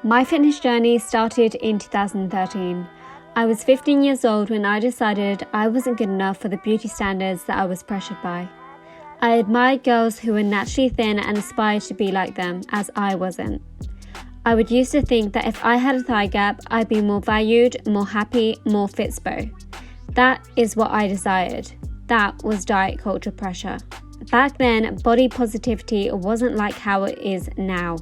My fitness journey started in 2013. I was 15 years old when I decided I wasn't good enough for the beauty standards that I was pressured by. I admired girls who were naturally thin and aspired to be like them, as I wasn't. I would used to think that if I had a thigh gap, I'd be more valued, more happy, more fitspo. That is what I desired. That was diet culture pressure. Back then, body positivity wasn't like how it is now.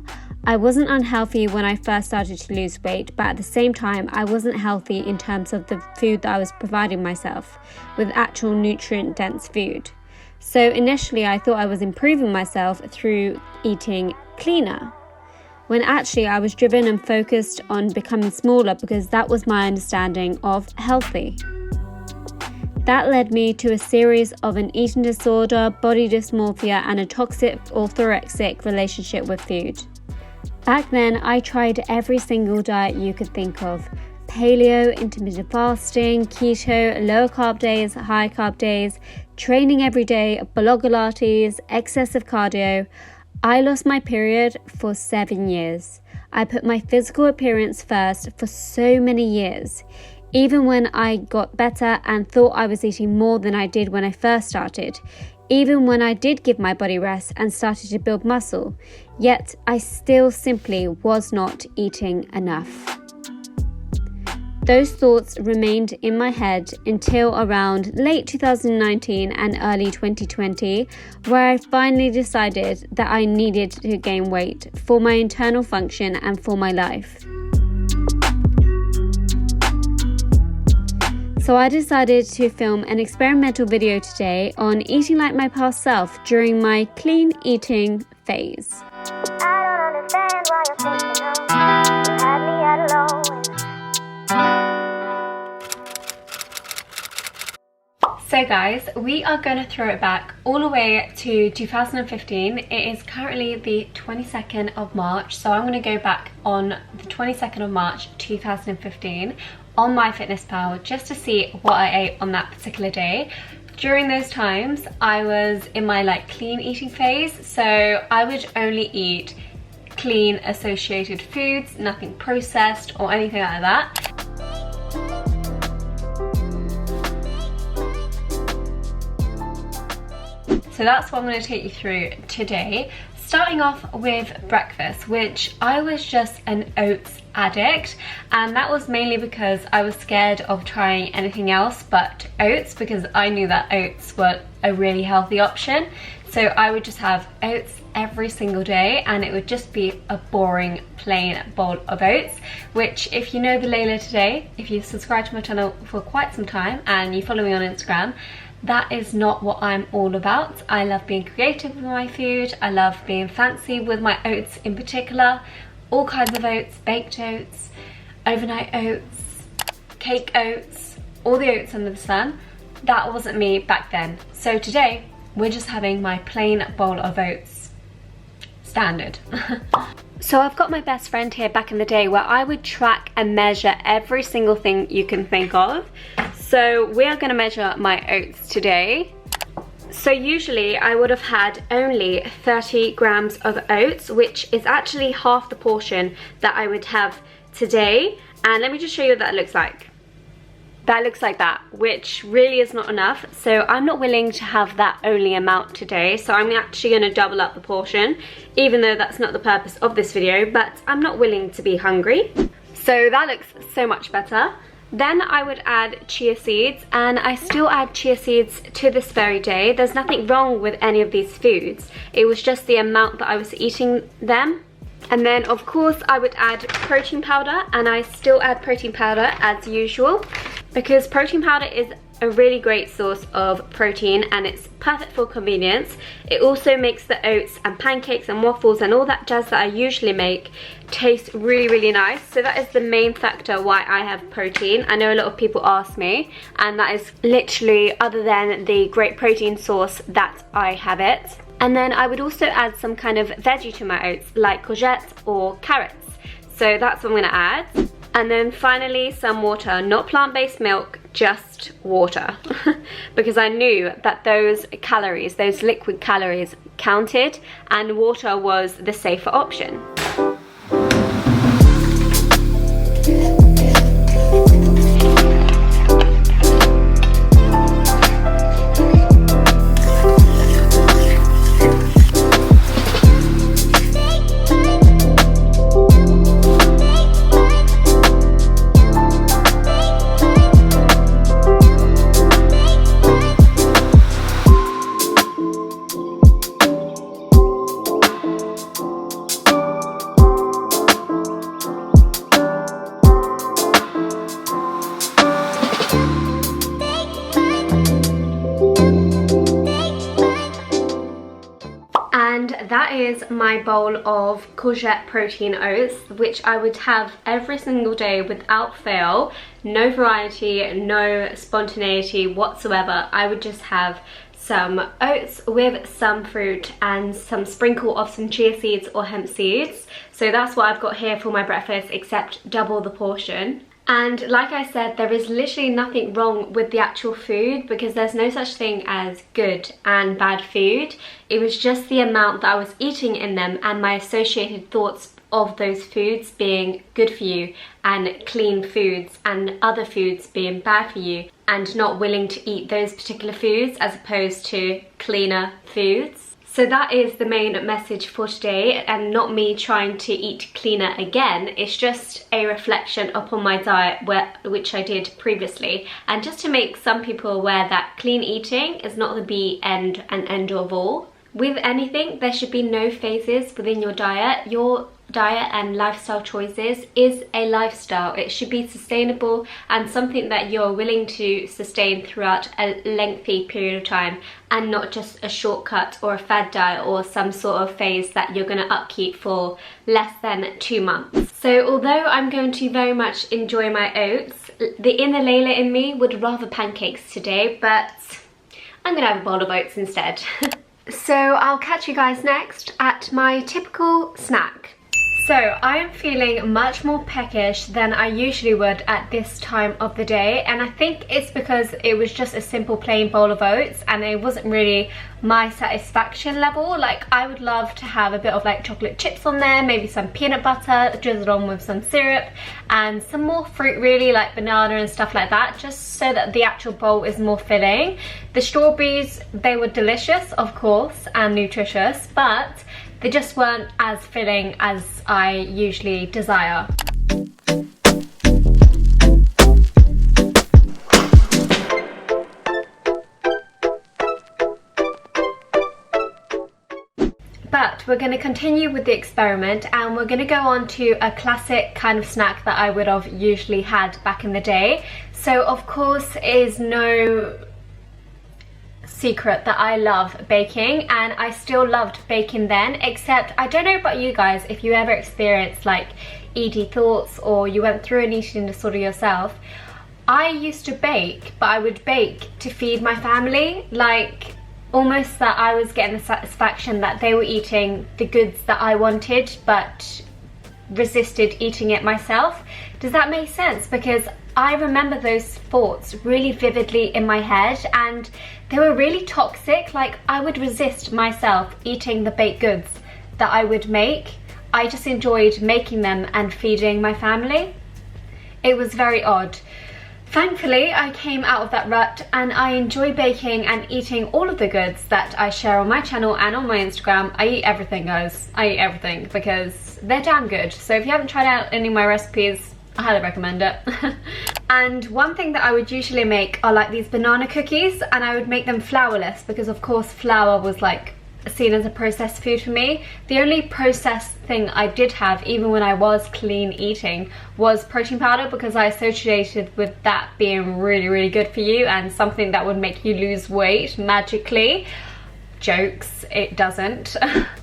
I wasn't unhealthy when I first started to lose weight, but at the same time, I wasn't healthy in terms of the food that I was providing myself, with actual nutrient-dense food. So initially, I thought I was improving myself through eating cleaner, when actually I was driven and focused on becoming smaller because that was my understanding of healthy. That led me to a series of an eating disorder, body dysmorphia, and a toxic orthorexic relationship with food. Back then, I tried every single diet you could think of. Paleo, intermittent fasting, keto, low carb days, high carb days, training every day, Pilates, excessive cardio. I lost my period for 7 years. I put my physical appearance first for so many years. Even when I got better and thought I was eating more than I did when I first started. Even when I did give my body rest and started to build muscle, yet I still simply was not eating enough. Those thoughts remained in my head until around late 2019 and early 2020, where I finally decided that I needed to gain weight for my internal function and for my life. So I decided to film an experimental video today on eating like my past self during my clean eating phase. I don't understand why you're thinking of you had me at alone. So guys, we are going to throw it back all the way to 2015. It is currently the 22nd of March, so I'm going to go back on the 22nd of March 2015 on MyFitnessPal just to see what I ate on that particular day. During those times, I was in my clean eating phase, so I would only eat clean associated foods, nothing processed or anything like that. So that's what I'm going to take you through today. Starting off with breakfast, which I was just an oats addict, and that was mainly because I was scared of trying anything else but oats, because I knew that oats were a really healthy option. So I would just have oats every single day, and it would just be a boring plain bowl of oats, which, if you know the Leila today, if you've subscribed to my channel for quite some time and you follow me on Instagram, that is not what I'm all about. I love being creative with my food. I love being fancy with my oats in particular. All kinds of oats, baked oats, overnight oats, cake oats, all the oats under the sun. That wasn't me back then. So today, we're just having my plain bowl of oats. Standard. So I've got my best friend here back in the day where I would track and measure every single thing you can think of. So we are going to measure my oats today. So usually I would have had only 30 grams of oats, which is actually half the portion that I would have today. And let me just show you what that looks like. That looks like that, which really is not enough. So I'm not willing to have that only amount today. So I'm actually going to double up the portion, even though that's not the purpose of this video, but I'm not willing to be hungry. So that looks so much better. Then I would add chia seeds, and I still add chia seeds to this very day. There's nothing wrong with any of these foods. It was just the amount that I was eating them. And then of course I would add protein powder, and I still add protein powder as usual, because protein powder is a really great source of protein and it's perfect for convenience. It also makes the oats and pancakes and waffles and all that jazz that I usually make taste really, really nice. So that is the main factor why I have protein. I know a lot of people ask me, and that is literally, other than the great protein source, that I have it. And then I would also add some kind of veggie to my oats, like courgette or carrots. So that's what I'm gonna add. And then finally some water, not plant-based milk, just water. Because I knew that those calories, those liquid calories counted, and water was the safer option. is my bowl of courgette protein oats, which I would have every single day without fail. No variety, no spontaneity whatsoever. I would just have some oats with some fruit and some sprinkle of some chia seeds or hemp seeds. So that's what I've got here for my breakfast, except double the portion. And like I said, there is literally nothing wrong with the actual food, because there's no such thing as good and bad food. It was just the amount that I was eating in them and my associated thoughts of those foods being good for you and clean foods, and other foods being bad for you, and not willing to eat those particular foods as opposed to cleaner foods. So that is the main message for today, and not me trying to eat cleaner again. It's just a reflection upon my diet, which I did previously, and just to make some people aware that clean eating is not the be end and end of all. With anything, there should be no phases within your diet. Your diet and lifestyle choices is a lifestyle. It should be sustainable and something that you're willing to sustain throughout a lengthy period of time, and not just a shortcut or a fad diet or some sort of phase that you're going to upkeep for less than 2 months. So although I'm going to very much enjoy my oats, the inner Leila in me would rather pancakes today, but I'm going to have a bowl of oats instead. So I'll catch you guys next at my typical snack. So I am feeling much more peckish than I usually would at this time of the day, and I think it's because it was just a simple plain bowl of oats and it wasn't really my satisfaction level. Like, I would love to have a bit of like chocolate chips on there, maybe some peanut butter drizzled on with some syrup, and some more fruit, really, like banana and stuff like that, just so that the actual bowl is more filling. The strawberries, they were delicious, of course, and nutritious, but they just weren't as filling as I usually desire. But we're going to continue with the experiment, and we're going to go on to a classic kind of snack that I would have usually had back in the day. So of course it is no secret that I love baking, and I still loved baking then, except I don't know about you guys, if you ever experienced like ED thoughts or you went through an eating disorder yourself. I used to bake, but I would bake to feed my family, like almost that I was getting the satisfaction that they were eating the goods that I wanted but resisted eating it myself. Does that make sense? Because I remember those thoughts really vividly in my head, and they were really toxic. Like, I would resist myself eating the baked goods that I would make. I just enjoyed making them and feeding my family. It was very odd. Thankfully, I came out of that rut, and I enjoy baking and eating all of the goods that I share on my channel and on my Instagram. I eat everything, guys. I eat everything because they're damn good. So if you haven't tried out any of my recipes, I highly recommend it. And one thing that I would usually make are like these banana cookies, and I would make them flourless because of course flour was like seen as a processed food for me. The only processed thing I did have, even when I was clean eating, was protein powder, because I associated with that being really, really good for you and something that would make you lose weight magically. Jokes, it doesn't.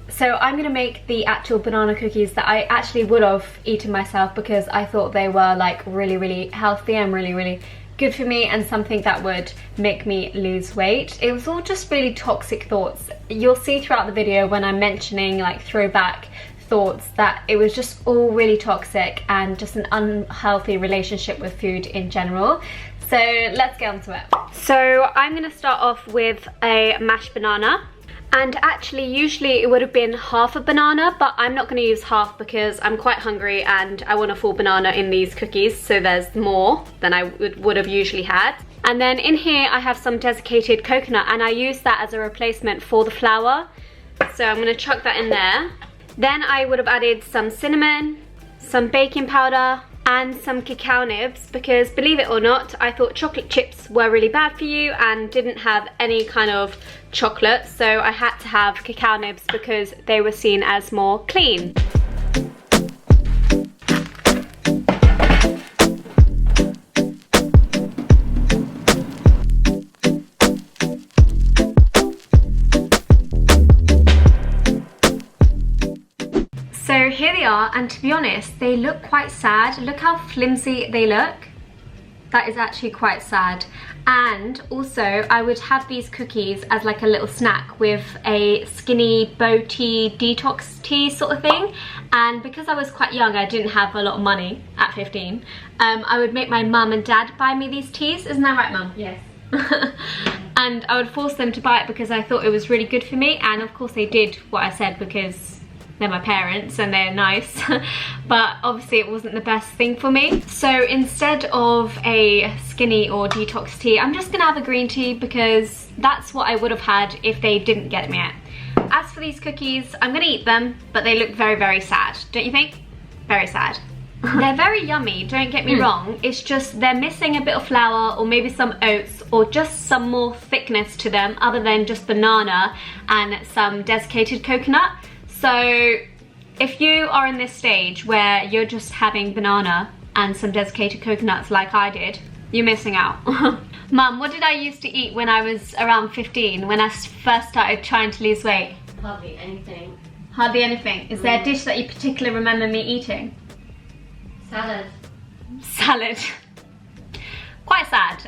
So I'm gonna make the actual banana cookies that I actually would have eaten myself, because I thought they were like really, really healthy and really, really good for me, and something that would make me lose weight. It was all just really toxic thoughts. You'll see throughout the video when I'm mentioning like throwback thoughts that it was just all really toxic and just an unhealthy relationship with food in general. So let's get on to it. So I'm gonna start off with a mashed banana. And actually, usually it would have been half a banana, but I'm not going to use half because I'm quite hungry and I want a full banana in these cookies, so there's more than I would have usually had. And then in here I have some desiccated coconut, and I use that as a replacement for the flour. So I'm going to chuck that in there. Then I would have added some cinnamon, some baking powder, and some cacao nibs, because believe it or not, I thought chocolate chips were really bad for you and didn't have any kind of chocolate, so I had to have cacao nibs because they were seen as more clean. are, and to be honest, they look quite sad. Look how flimsy they look. That is actually quite sad. And also, I would have these cookies as like a little snack with a skinny bow tea, detox tea sort of thing. And because I was quite young, I didn't have a lot of money at 15. I would make my mum and dad buy me these teas. Isn't that right, Mum? Yes. And I would force them to buy it because I thought it was really good for me. And of course they did what I said because they're my parents and they're nice. But obviously it wasn't the best thing for me. So instead of a skinny or detox tea, I'm just gonna have a green tea because that's what I would have had if they didn't get me it. As for these cookies, I'm gonna eat them, but they look very, very sad. Don't you think? Very sad. They're very yummy, don't get me wrong. It's just they're missing a bit of flour or maybe some oats or just some more thickness to them other than just banana and some desiccated coconut. So if you are in this stage where you're just having banana and some desiccated coconuts like I did, you're missing out. Mum, what did I used to eat when I was around 15, when I first started trying to lose weight? Hardly anything. Hardly anything. Is there a dish that you particularly remember me eating? Salad. Salad. Quite sad.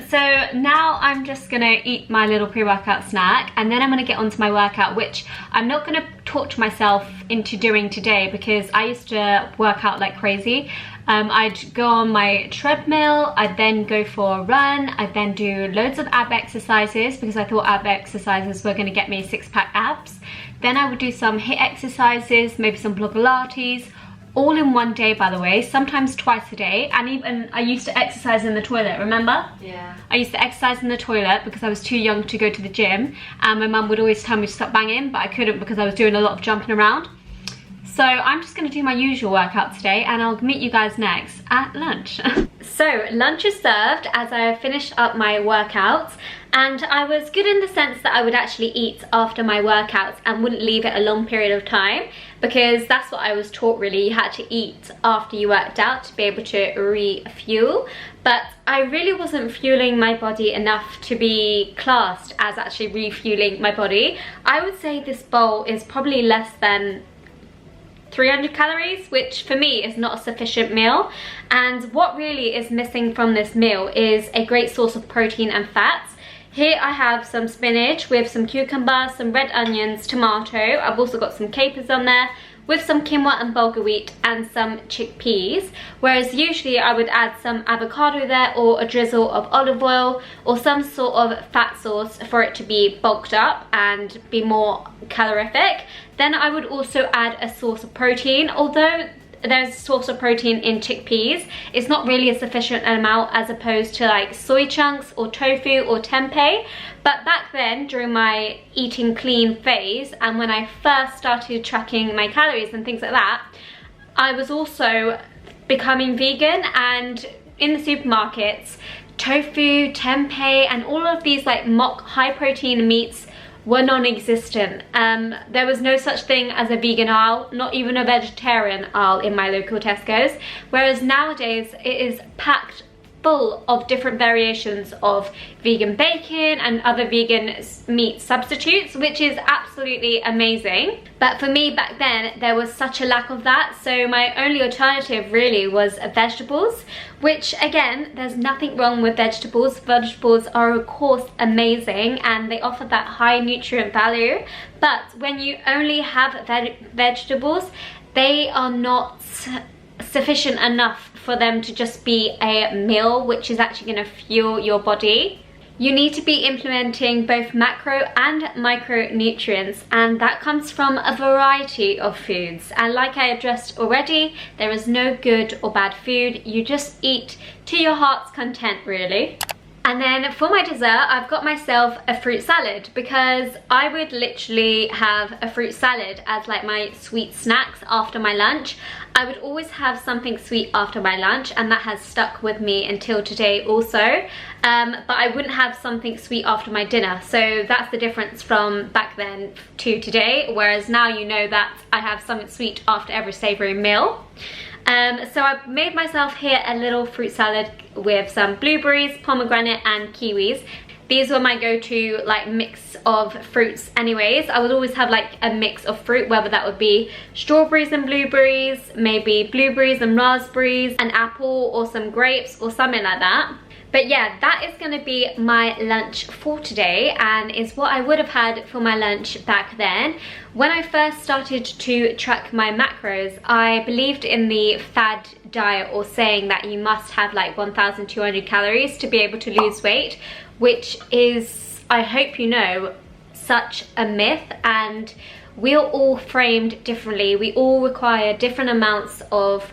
So now I'm just gonna eat my little pre-workout snack and then I'm gonna get onto my workout, which I'm not gonna torture myself into doing today because I used to work out like crazy. I'd go on my treadmill, I'd then go for a run, I'd then do loads of ab exercises because I thought ab exercises were gonna get me six-pack abs. Then I would do some HIIT exercises, maybe some Pilates, all in one day, by the way, sometimes twice a day. And even I used to exercise in the toilet, remember? Yeah. I used to exercise in the toilet because I was too young to go to the gym, and my mum would always tell me to stop banging, but I couldn't because I was doing a lot of jumping around. So I'm just gonna do my usual workout today and I'll meet you guys next at lunch. So lunch is served as I finished up my workouts, and I was good in the sense that I would actually eat after my workouts and wouldn't leave it a long period of time because that's what I was taught really. You had to eat after you worked out to be able to refuel, but I really wasn't fueling my body enough to be classed as actually refueling my body. I would say this bowl is probably less than 300 calories, which for me is not a sufficient meal. And what really is missing from this meal is a great source of protein and fats. Here I have some spinach with some cucumber, some red onions, tomato. I've also got some capers on there with some quinoa and bulgur wheat and some chickpeas. Whereas usually I would add some avocado there or a drizzle of olive oil or some sort of fat sauce for it to be bulked up and be more calorific. Then I would also add a source of protein. Although there's a source of protein in chickpeas, it's not really a sufficient amount as opposed to like soy chunks or tofu or tempeh. But back then, during my eating clean phase and when I first started tracking my calories and things like that, I was also becoming vegan, and in the supermarkets, tofu, tempeh and all of these like mock high protein meats were non-existent. There was no such thing as a vegan aisle, not even a vegetarian aisle in my local Tesco's, whereas nowadays it is packed full of different variations of vegan bacon and other vegan meat substitutes, which is absolutely amazing. But for me back then, there was such a lack of that, so my only alternative really was vegetables, which again, there's nothing wrong with vegetables. Vegetables are of course amazing and they offer that high nutrient value, but when you only have vegetables, they are not sufficient enough for them to just be a meal which is actually going to fuel your body. You need to be implementing both macro and micronutrients, and that comes from a variety of foods. And like I addressed already, there is no good or bad food. You just eat to your heart's content, really. And then for my dessert, I've got myself a fruit salad because I would literally have a fruit salad as like my sweet snacks after my lunch. I would always have something sweet after my lunch, and that has stuck with me until today also. But I wouldn't have something sweet after my dinner. So that's the difference from back then to today, whereas now you know that I have something sweet after every savoury meal. So I've made myself here a little fruit salad with some blueberries, pomegranate and kiwis. these were my go-to like mix of fruits anyways. I would always have like a mix of fruit, whether that would be strawberries and blueberries, maybe blueberries and raspberries, an apple or some grapes or something like that. But yeah, that is going to be my lunch for today, and is what I would have had for my lunch back then. When I first started to track my macros, I believed in the fad diet, or saying that you must have like 1,200 calories to be able to lose weight, which is, I hope you know, such a myth. And we're all framed differently. We all require different amounts of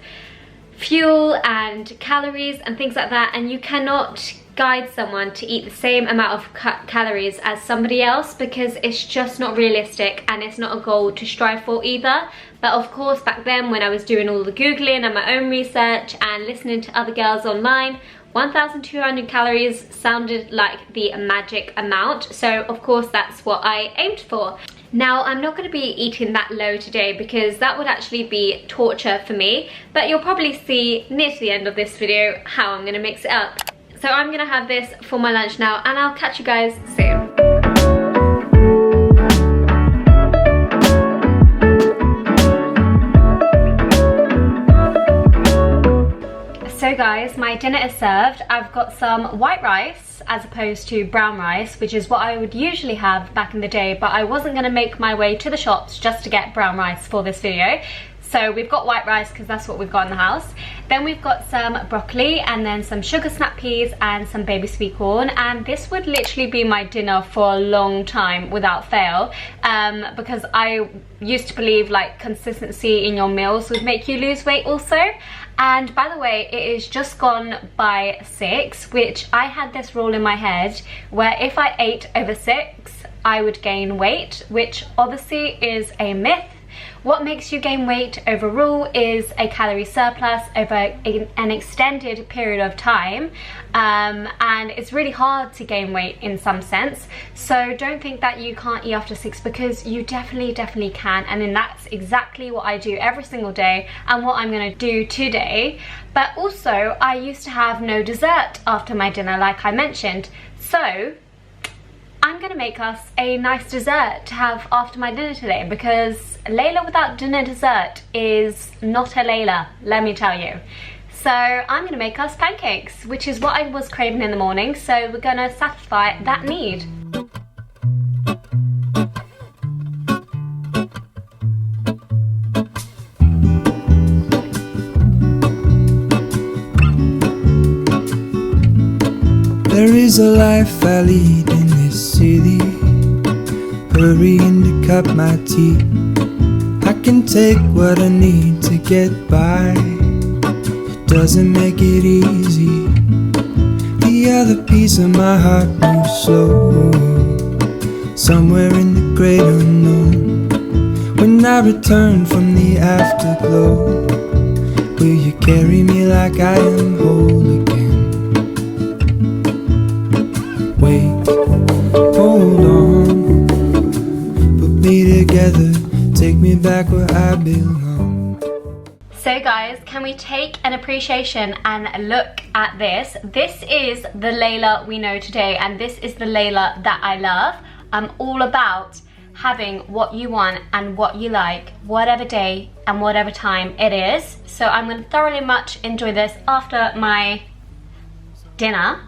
fuel and calories and things like that, and you cannot guide someone to eat the same amount of calories as somebody else, because it's just not realistic and it's not a goal to strive for either. But of course, back then when I was doing all the googling and my own research and listening to other girls online, 1,200 calories sounded like the magic amount, so of course that's what I aimed for. Now, I'm not going to be eating that low today because that would actually be torture for me, but you'll probably see near to the end of this video how I'm going to mix it up. So I'm going to have this for my lunch now, and I'll catch you guys soon. So guys, my dinner is served. I've got some white rice as opposed to brown rice, which is what I would usually have back in the day, but I wasn't going to make my way to the shops just to get brown rice for this video. So we've got white rice because that's what we've got in the house. Then we've got some broccoli, and then some sugar snap peas and some baby sweet corn. And this would literally be my dinner for a long time without fail, because I used to believe like consistency in your meals would make you lose weight also. And by the way, it is just gone by 6, which I had this rule in my head where if I ate over 6, I would gain weight, which obviously is a myth. What makes you gain weight overall is a calorie surplus over an extended period of time, and it's really hard to gain weight in some sense. So don't think that you can't eat after 6, because you definitely can, and then that's exactly what I do every single day and what I'm going to do today. But also, I used to have no dessert after my dinner, like I mentioned, so I'm gonna make us a nice dessert to have after my dinner today, because Leila without dinner dessert is not a Leila, let me tell you. So I'm gonna make us pancakes, which is what I was craving in the morning, so we're gonna satisfy that need. There is a life I lead in this city, hurrying to cut my teeth. I can take what I need to get by, it doesn't make it easy. The other piece of my heart moves slow, somewhere in the great unknown. When I return from the afterglow, will you carry me like I am whole again? Wait, hold on, put me together, take me back where I belong. So guys, can we take an appreciation and look at this? This is the Leila we know today, and this is the Leila that I love. I'm all about having what you want and what you like, whatever day and whatever time it is. So I'm going to thoroughly much enjoy this after my dinner.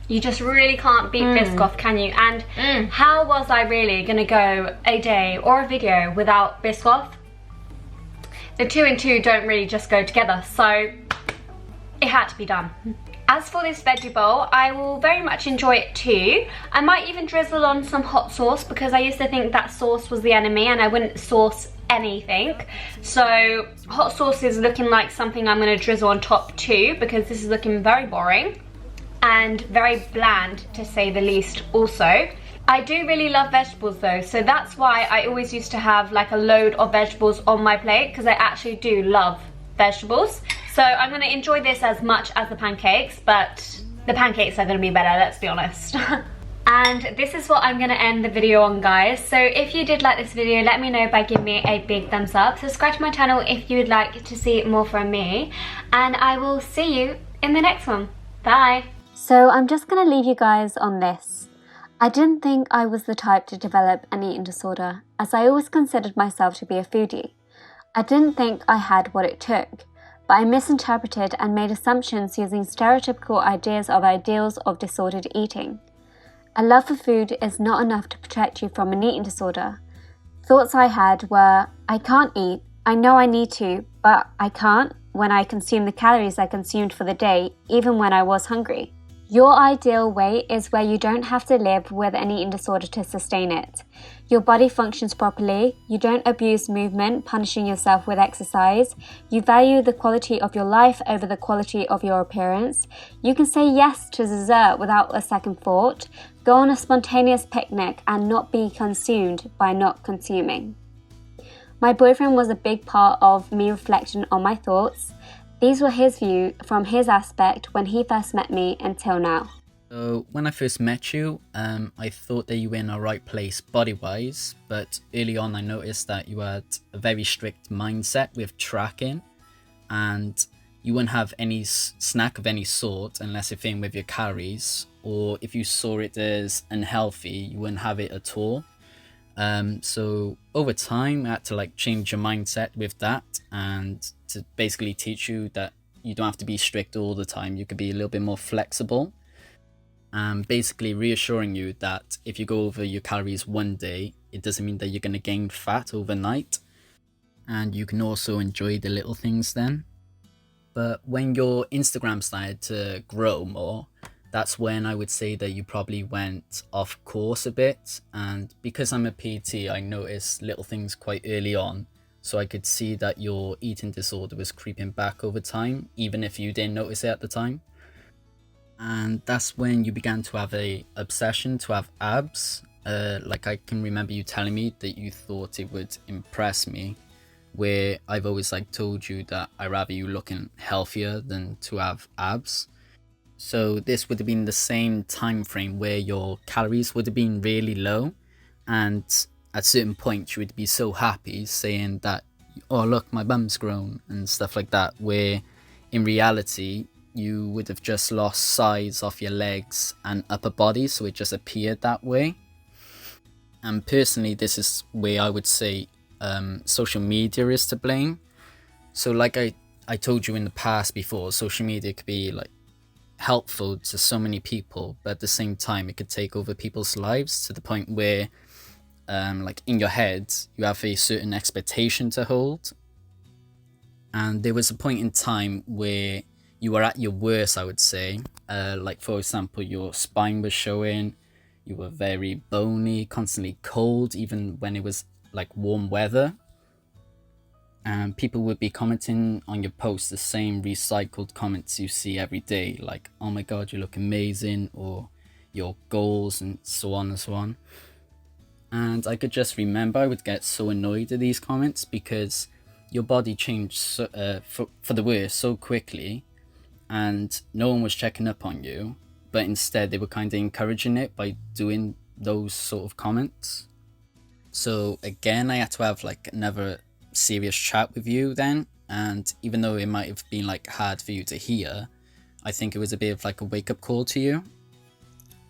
You just really can't beat Biscoff, can you? And how was I really gonna go a day or a video without Biscoff? The 2 and 2 don't really just go together, so it had to be done. As for this veggie bowl, I will very much enjoy it too. I might even drizzle on some hot sauce, because I used to think that sauce was the enemy and I wouldn't sauce anything. So hot sauce is looking like something I'm gonna drizzle on top too, because this is looking very boring and very bland, to say the least. Also, I do really love vegetables though, so that's why I always used to have like a load of vegetables on my plate, because I actually do love vegetables. So I'm going to enjoy this as much as the pancakes, but the pancakes are going to be better, let's be honest. And this is what I'm going to end the video on, guys. So if you did like this video, let me know by giving me a big thumbs up. Subscribe to my channel if you would like to see more from me, and I will see you in the next one. Bye. So I'm just going to leave you guys on this. I didn't think I was the type to develop an eating disorder, as I always considered myself to be a foodie. I didn't think I had what it took, but I misinterpreted and made assumptions using stereotypical ideals of disordered eating. A love for food is not enough to protect you from an eating disorder. Thoughts I had were, I can't eat, I know I need to, but I can't when I consume the calories I consumed for the day, even when I was hungry. Your ideal weight is where you don't have to live with an eating disorder to sustain it. Your body functions properly, you don't abuse movement, punishing yourself with exercise, you value the quality of your life over the quality of your appearance, you can say yes to dessert without a second thought, go on a spontaneous picnic and not be consumed by not consuming. My boyfriend was a big part of me reflecting on my thoughts. These were his view from his aspect when he first met me until now. So when I first met you, I thought that you were in the right place body-wise, but early on I noticed that you had a very strict mindset with tracking, and you wouldn't have any snack of any sort unless it fit in with your calories, or if you saw it as unhealthy, you wouldn't have it at all. So over time I had to change your mindset with that, and to basically teach you that you don't have to be strict all the time. You could be a little bit more flexible, and basically reassuring you that if you go over your calories one day, it doesn't mean that you're going to gain fat overnight, and you can also enjoy the little things then. But when your Instagram started to grow more, that's when I would say that you probably went off course a bit. And because I'm a PT, I noticed little things quite early on, so I could see that your eating disorder was creeping back over time, even if you didn't notice it at the time. And that's when you began to have a obsession to have abs. I can remember you telling me that you thought it would impress me, where I've always told you that I'd rather you looking healthier than to have abs. So this would have been the same time frame where your calories would have been really low, and at certain points you would be so happy saying that, oh look, my bum's grown and stuff like that, where in reality you would have just lost size off your legs and upper body, so it just appeared that way. And personally, this is where I would say social media is to blame. So I told you in the past before, social media could be helpful to so many people, but at the same time it could take over people's lives to the point where in your head you have a certain expectation to hold. And there was a point in time where you were at your worst, I would say. For example, your spine was showing, you were very bony, constantly cold, even when it was warm weather. And people would be commenting on your posts the same recycled comments you see every day, like, oh my god, you look amazing, or your goals, and so on and so on. And I could just remember I would get so annoyed at these comments because your body changed for the worse so quickly, and no one was checking up on you, but instead they were kind of encouraging it by doing those sort of comments. So again, I had to have another serious chat with you then, and even though it might have been hard for you to hear, I think it was a bit of a wake-up call to you.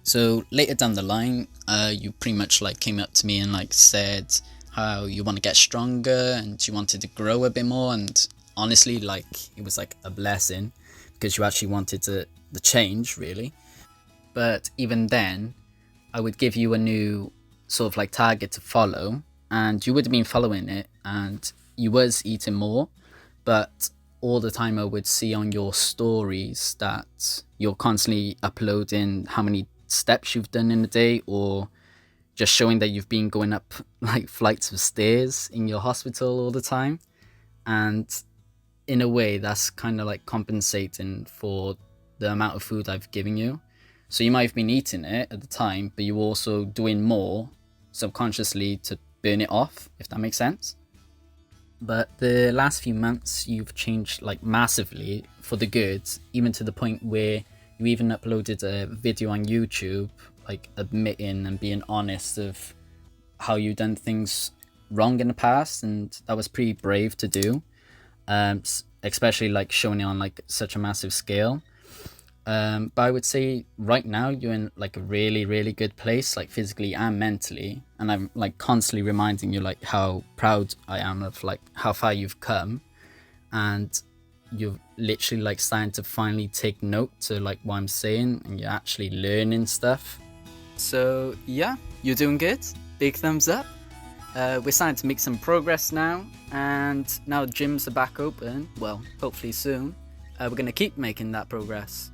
So later down the line, you pretty much came up to me and said how you want to get stronger and you wanted to grow a bit more, and honestly it was a blessing because you actually wanted the change really. But even then I would give you a new sort of target to follow, and you would have been following it, and you was eating more, but all the time I would see on your stories that you're constantly uploading how many steps you've done in a day, or just showing that you've been going up flights of stairs in your hospital all the time. And in a way that's kind of compensating for the amount of food I've given you. So you might have been eating it at the time, but you're also doing more subconsciously to burn it off, if that makes sense. But the last few months you've changed massively for the good, even to the point where you even uploaded a video on YouTube admitting and being honest of how you done things wrong in the past, and that was pretty brave to do, especially showing it on such a massive scale. But I would say right now you're in like a really, really good place, like physically and mentally. And I'm like constantly reminding you like how proud I am of like how far you've come, and you're literally like starting to finally take note to like what I'm saying, and you're actually learning stuff. So yeah, you're doing good. Big thumbs up. We're starting to make some progress now, and now gyms are back open, well, hopefully soon. We're gonna keep making that progress.